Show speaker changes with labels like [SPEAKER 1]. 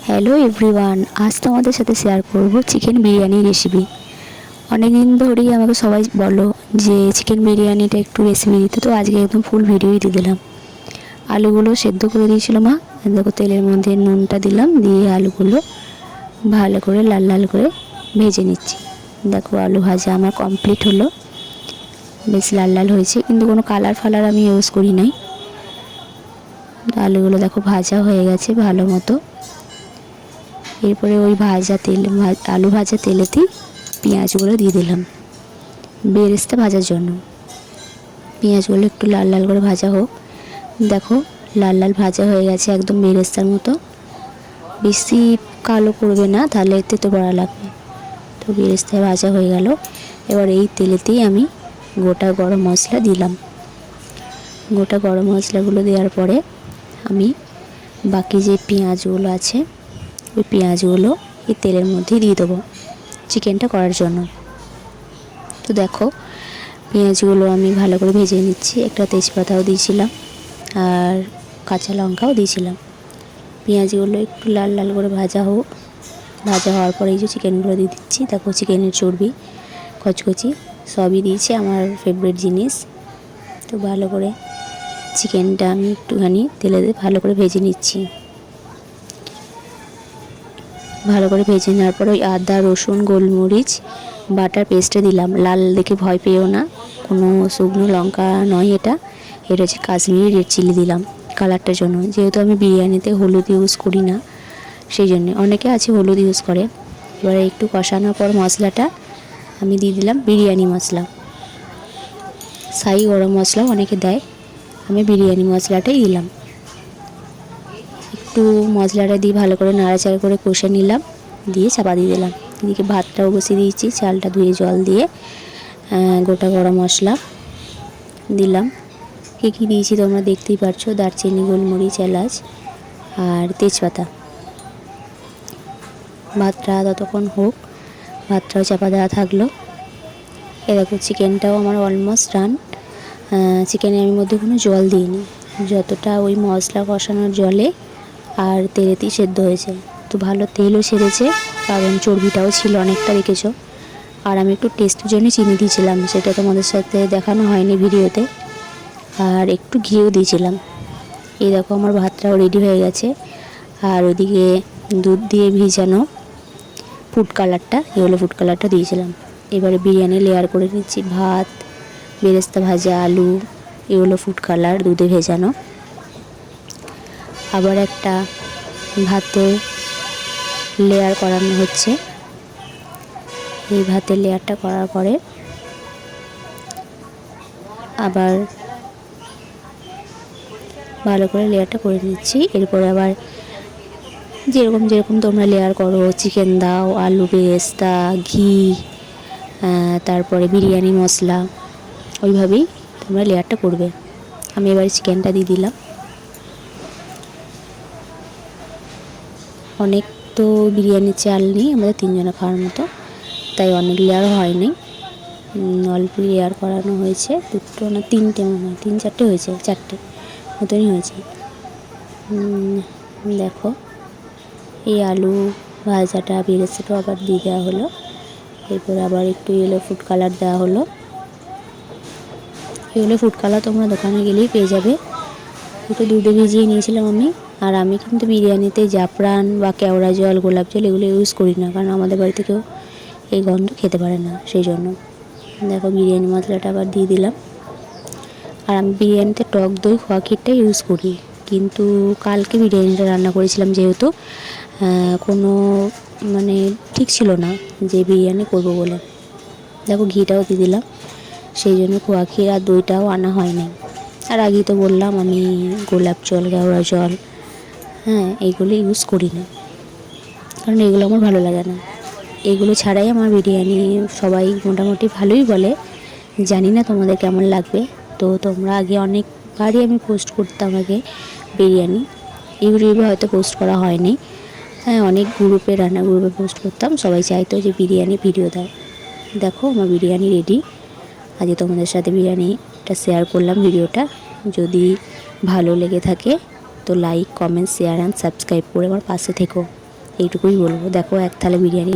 [SPEAKER 1] Hello everyone, আজ তোমাদের সাথে শেয়ার করব চিকেন বিরিয়ানি রেসিপি। অনেক দিন ধরেই আমাকে সবাই বলো যে চিকেন বিরিয়ানিটা একটু রেসিপি দিতে, তো আজকে একদম ফুল ভিডিওই দিয়ে দিলাম। আলুগুলো সেদ্ধ করে দিয়েছিল মা, দেখো তেলের মধ্যে নুনটা দিলাম, দিয়ে আলুগুলো ভালো করে লাল লাল করে ভেজে নিচ্ছি। দেখো আলু ভাজা আমার কমপ্লিট হলো, বেশ লাল লাল হয়েছে, কিন্তু কোনো কালার ফালার আমি ইউজ করি নাই। আলুগুলো দেখো ভাজা হয়ে গেছে ভালো মতো। এরপরে ওই আলু ভাজা তেলেতেই পেঁয়াজগুলো দিয়ে দিলাম বেরেস্তা ভাজার জন্য। পেঁয়াজগুলো একটু লাল লাল করে ভাজা হোক। দেখো লাল লাল ভাজা হয়ে গেছে একদম বেরেস্তার মতো, বেশি কালো করবে না তাহলে এতে তো বড়া লাগবে। তো বেরেস্তায় ভাজা হয়ে গেল। এবার এই তেলেতেই আমি গোটা গরম মশলা দিলাম। গোটা গরম মশলাগুলো দেওয়ার পরে আমি বাকি যে পেঁয়াজগুলো আছে ওই পেঁয়াজগুলো এই তেলের মধ্যেই দিয়ে দেবো চিকেনটা করার জন্য। তো দেখো পেঁয়াজগুলো আমি ভালো করে ভেজে নিচ্ছি, একটা তেজপাতাও দিয়েছিলাম আর কাঁচা লঙ্কাও দিয়েছিলাম। পেঁয়াজগুলো একটু লাল লাল করে ভাজা হোক। ভাজা হওয়ার পরে এই যে চিকেনগুলো দিয়ে দিচ্ছি। দেখো চিকেনের চর্বি কচকচি সবই দিয়েছি, আমার ফেভারিট জিনিস। তো ভালো করে চিকেনটা আমি একটুখানি তেলে দিয়ে ভালো করে ভেজে নিচ্ছি। ভালো করে ভেজে নেওয়ার পর ওই আদা রসুন গোলমরিচ বাটার পেস্টে দিলাম। লাল দেখে ভয় পেও না, কোনো শুকনো লঙ্কা নয়, এটা হচ্ছে কাশ্মীরি রেড চিলি দিলাম কালারটার জন্য। যেহেতু আমি বিরিয়ানিতে হলুদ ইউজ করি না সেই জন্যে, অনেকে আছে হলুদ ইউজ করে। এবারে একটু কষানোর পর মশলাটা আমি দিয়ে দিলাম বিরিয়ানি মশলা। সাই গরম মশলাও অনেকে দেয়, আমি বিরিয়ানি মশলাটাই দিলাম। একটু মশলাটা দিয়ে ভালো করে নাড়াচাড়া করে কষে নিলাম, দিয়ে চাপা দিয়ে দিলাম। এদিকে ভাতটাও বসিয়ে দিয়েছি, চালটা ধুয়ে জল দিয়ে গোটা গরম মশলা দিলাম। কী কী দিয়েছি তোমরা দেখতেই পারছো, দারচিনি গোলমরিচ এলাচ আর তেজপাতা। ভাতটা ততক্ষণ হোক, ভাতটাও চাপা দেওয়া থাকলো। এরকম চিকেনটাও আমার অলমোস্ট রান। চিকেনে আমি মধ্যে কোনো জল দিইনি, যতটা ওই মশলা কষানোর জলে আর তেলেতেই সেদ্ধ হয়েছে। তো ভালো তেলও ছেড়েছে, কারণ চর্বিটাও ছিল অনেকটা, দেখেছো। আর আমি একটু টেস্টের জন্য চিনি দিয়েছিলাম, সেটা তোমাদের সাথে দেখানো হয়নি ভিডিওতে। আর একটু ঘিও দিয়েছিলাম। এই দেখো আমার ভাতটাও রেডি হয়ে গেছে। আর ওদিকে দুধ দিয়ে ভিজানো ফুড কালারটা, এগুলো ফুড কালারটা দিয়েছিলাম। এবারে বিরিয়ানি লেয়ার করে নিচ্ছি। ভাত, বেরেস্তা ভাজা, আলু, এগুলো ফুড কালার দুধে ভেজানো। আবার একটা ভাতের লেয়ার করানো হচ্ছে। এই ভাতের লেয়ারটা করার পরে আবার ভালো করে লেয়ারটা করে নিচ্ছি। এরপরে আবার যেরকম যেরকম তোমরা লেয়ার করো, চিকেন দাও, আলু বেরেস্তা, ঘি, তারপরে বিরিয়ানি মশলা, ওইভাবেই তোমরা লেয়ারটা করবে। আমি এবার চিকেনটা দিয়ে দিলাম। অনেক তো বিরিয়ানির চাল নেই, আমাদের তিনজনে খাওয়ার মতো, তাই অনেক লেয়ার হয়নি, অল্প লেয়ার করানো হয়েছে। দুটো না তিনটে মনে হয়, 3-4টে হয়েছে, 4টে মতনই হয়েছে। দেখো এই আলু ভাজাটা বেরেস্তাটাও আবার দিয়ে দেওয়া হলো। এরপর আবার একটু ইয়েলো ফুড কালার দেওয়া হলো। ইয়েলো ফুড কালার তোমরা দোকানে গেলেই পেয়ে যাবে। একটু দুধে ভিজিয়ে নিয়েছিলাম আমি। আর আমি কিন্তু বিরিয়ানিতে জাফরান বা কেওড়া জল, গোলাপ জল এগুলো ইউজ করি না, কারণ আমাদের বাড়িতে কেউ এই গন্ধ খেতে পারে না, সেই জন্য। দেখো বিরিয়ানি মশলাটা আবার দিয়ে দিলাম। আর আমি বিরিয়ানিতে টক দই খোয়া ক্ষীরটা ইউজ করি, কিন্তু কালকে বিরিয়ানিটা রান্না করেছিলাম, যেহেতু কোনো মানে ঠিক ছিল না যে বিরিয়ানি করব বলে। দেখো ঘিটাও দিয়ে দিলাম, সেই জন্য খোয়া ক্ষীর আর দইটাও আনা হয়নি। আর আগেই তো বললাম আমি গোলাপ জল, কেওড়া জল, এইগুলো ইউজ করি না, কারণ এগুলো আমার ভালো লাগে না। এগুলো ছাড়াই আমার বিরিয়ানি সবাই মোটামুটি ভালোই বলে। জানি না তোমাদের কেমন লাগবে। তো তোমরা আগে অনেকবারই আমি পোস্ট করতাম আগে বিরিয়ানি, ইউটিউবে হয়তো পোস্ট করা হয়নি, অনেক গ্রুপে, রান্না গ্রুপে পোস্ট করতাম, সবাই চাইতো যে বিরিয়ানি ভিডিও দাও। দেখো আমার বিরিয়ানি রেডি। আজকে তোমাদের সাথে বিরিয়ানিটা শেয়ার করলাম ভিডিওটা। যদি ভালো লেগে থাকে তো like, comment, share and subscribe করে আমার পাশে থেকো। এইটুকুই বলবো। দেখো এক থালা বিরিয়ানি